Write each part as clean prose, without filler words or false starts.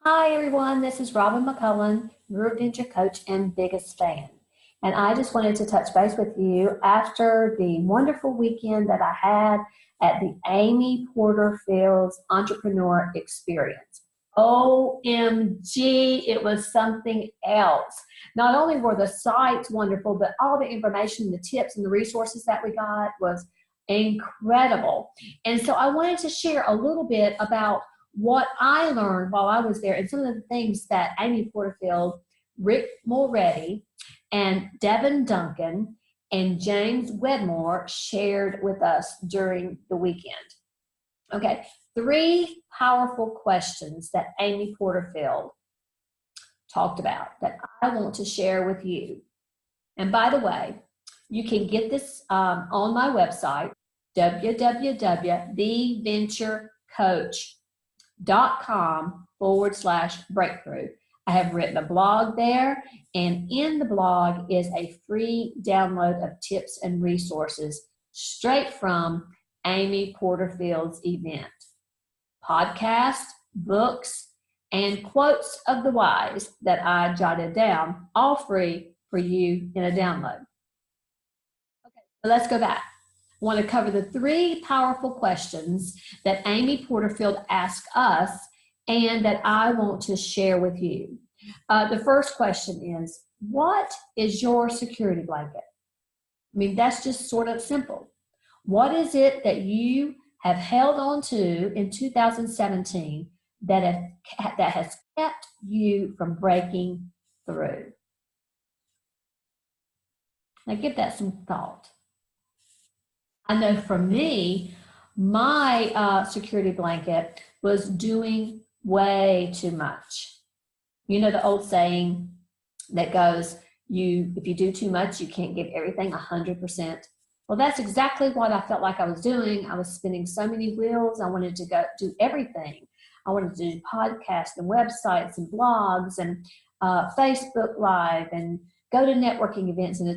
Hi, everyone. This is Robin McCullen, your adventure coach and biggest fan. And I just wanted to touch base with you after the wonderful weekend that I had at the Amy Porterfield's Entrepreneur Experience. OMG, it was something else. Not only were the sites wonderful, but all the information, the tips, and the resources that we got was incredible. And so I wanted to share a little bit about what I learned while I was there and some of the things that Amy Porterfield, Rick Mulready, and Devin Duncan and James Wedmore shared with us during the weekend. Okay, 3 powerful questions that Amy Porterfield talked about that I want to share with you. And by the way, you can get this on my website, www.theventurecoach.com/breakthrough. I have written a blog there, and in the blog is a free download of tips and resources straight from Amy Porterfield's event. Podcasts, books, and quotes of the wise that I jotted down, all free for you in a download. Okay, so let's go back. I want to cover the 3 powerful questions that Amy Porterfield asked us and that I want to share with you. The first question is, what is your security blanket? I mean, that's just sort of simple. What is it that you have held on to in 2017 that has kept you from breaking through? Now give that some thought. I know for me, my security blanket was doing way too much. You know the old saying that goes, if you do too much, you can't give everything 100%. Well, that's exactly what I felt like I was doing. I was spinning so many wheels. I wanted to go do everything. I wanted to do podcasts and websites and blogs and Facebook Live and go to networking events and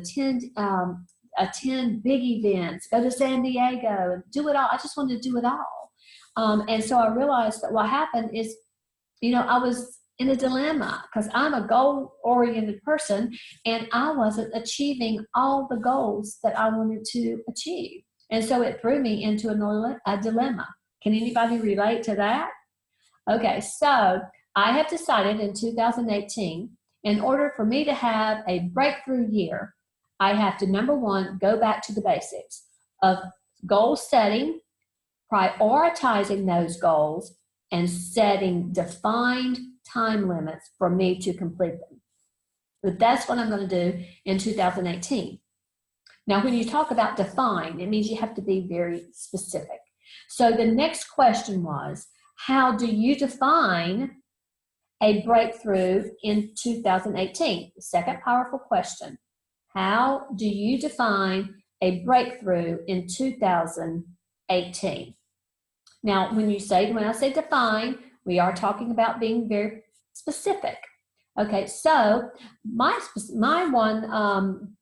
attend big events, go to San Diego and do it all. I just wanted to do it all. And so I realized that what happened is, I was in a dilemma because I'm a goal-oriented person and I wasn't achieving all the goals that I wanted to achieve. And so it threw me into a dilemma. Can anybody relate to that? Okay, so I have decided in 2018, in order for me to have a breakthrough year, I have to, number 1, go back to the basics of goal setting, prioritizing those goals, and setting defined time limits for me to complete them. But that's what I'm going to do in 2018. Now, when you talk about define, it means you have to be very specific. So the next question was, how do you define a breakthrough in 2018? The second powerful question. How do you define a breakthrough in 2018? Now, when I say define, we are talking about being very specific. Okay, so my one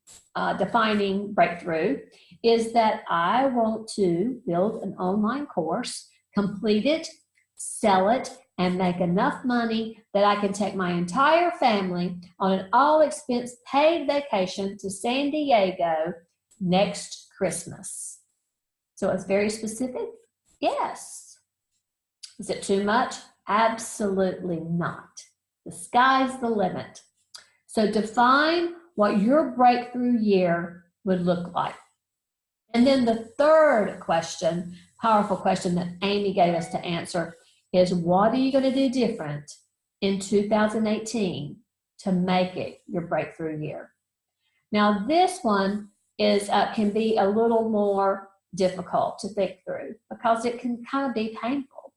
defining breakthrough is that I want to build an online course, complete it, sell it, and make enough money that I can take my entire family on an all-expense paid vacation to San Diego next Christmas. So it's very specific? Yes. Is it too much? Absolutely not. The sky's the limit. So define what your breakthrough year would look like. And then the third question, powerful question that Amy gave us to answer is, what are you going to do different in 2018 to make it your breakthrough year? Now, this one can be a little more difficult to think through because it can kind of be painful.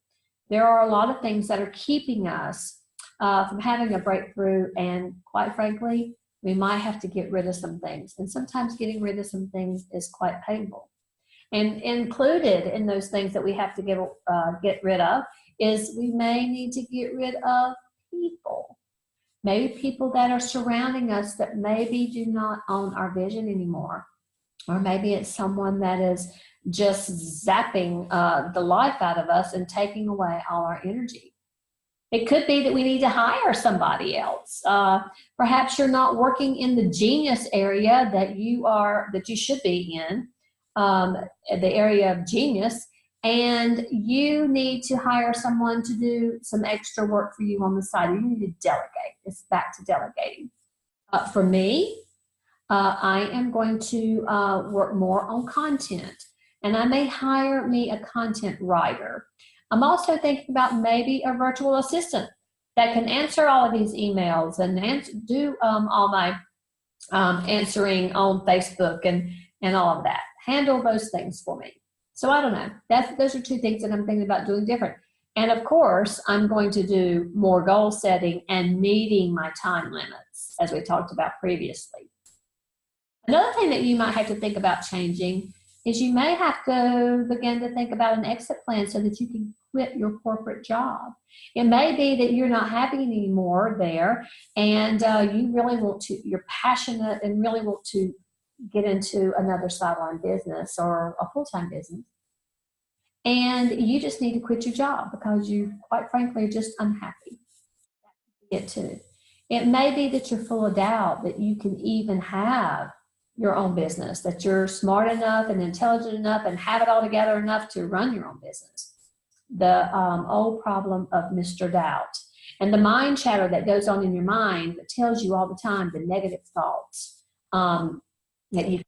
There are a lot of things that are keeping us from having a breakthrough, and quite frankly, we might have to get rid of some things. And sometimes getting rid of some things is quite painful. And included in those things that we have to get rid of is we may need to get rid of people. Maybe people that are surrounding us that maybe do not own our vision anymore. Or maybe it's someone that is just zapping the life out of us and taking away all our energy. It could be that we need to hire somebody else. Perhaps you're not working in the genius area that you should be in, the area of genius, and you need to hire someone to do some extra work for you on the side. You need to delegate. It's back to delegating. For me, I am going to work more on content, and I may hire me a content writer. I'm also thinking about maybe a virtual assistant that can answer all of these emails and do all my answering on Facebook and all of that. Handle those things for me. So I don't know. Those are two things that I'm thinking about doing different. And of course, I'm going to do more goal setting and meeting my time limits, as we talked about previously. Another thing that you might have to think about changing is you may have to begin to think about an exit plan so that you can quit your corporate job. It may be that you're not happy anymore there, and you really want to, you're passionate and really want to get into another sideline business or a full-time business. And you just need to quit your job because you, quite frankly, are just unhappy. It too. It may be that you're full of doubt that you can even have your own business, that you're smart enough and intelligent enough and have it all together enough to run your own business. The old problem of Mr. Doubt and the mind chatter that goes on in your mind that tells you all the time the negative thoughts that you're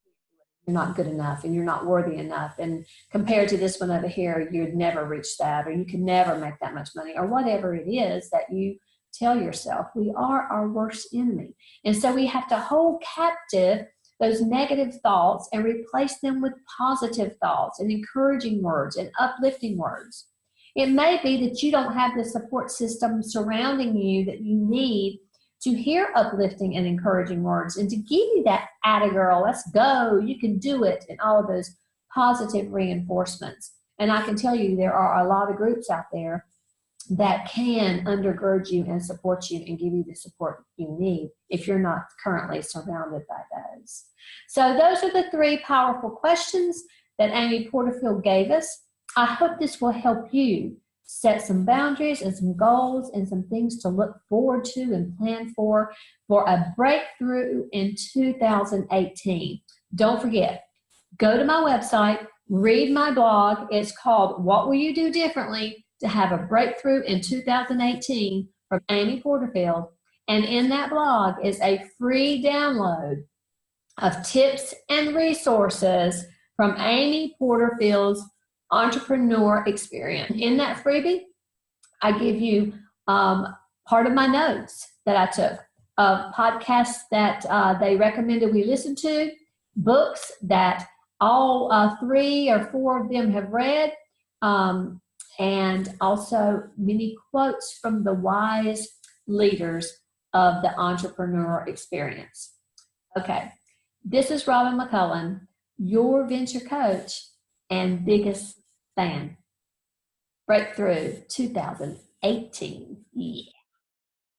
not good enough and you're not worthy enough, and compared to this one over here, you'd never reach that, or you could never make that much money, or whatever it is that you tell yourself. We are our worst enemy, and so we have to hold captive those negative thoughts and replace them with positive thoughts and encouraging words and uplifting words. It may be that you don't have the support system surrounding you that you need to hear uplifting and encouraging words and to give you that "atta girl, let's go, you can do it," and all of those positive reinforcements. And I can tell you there are a lot of groups out there that can undergird you and support you and give you the support you need if you're not currently surrounded by those. So those are the three powerful questions that Amy Porterfield gave us. I hope this will help you set some boundaries and some goals and some things to look forward to and plan for a breakthrough in 2018. Don't forget, go to my website, read my blog. It's called "What Will You Do Differently to Have a Breakthrough in 2018" from Amy Porterfield. And in that blog is a free download of tips and resources from Amy Porterfield's entrepreneur experience. In that freebie, I give you part of my notes that I took of podcasts that they recommended we listen to, books that all 3 or 4 of them have read, and also many quotes from the wise leaders of the entrepreneur experience. Okay, this is Robin McCullen, your venture coach and biggest fan. Breakthrough 2018. Yeah.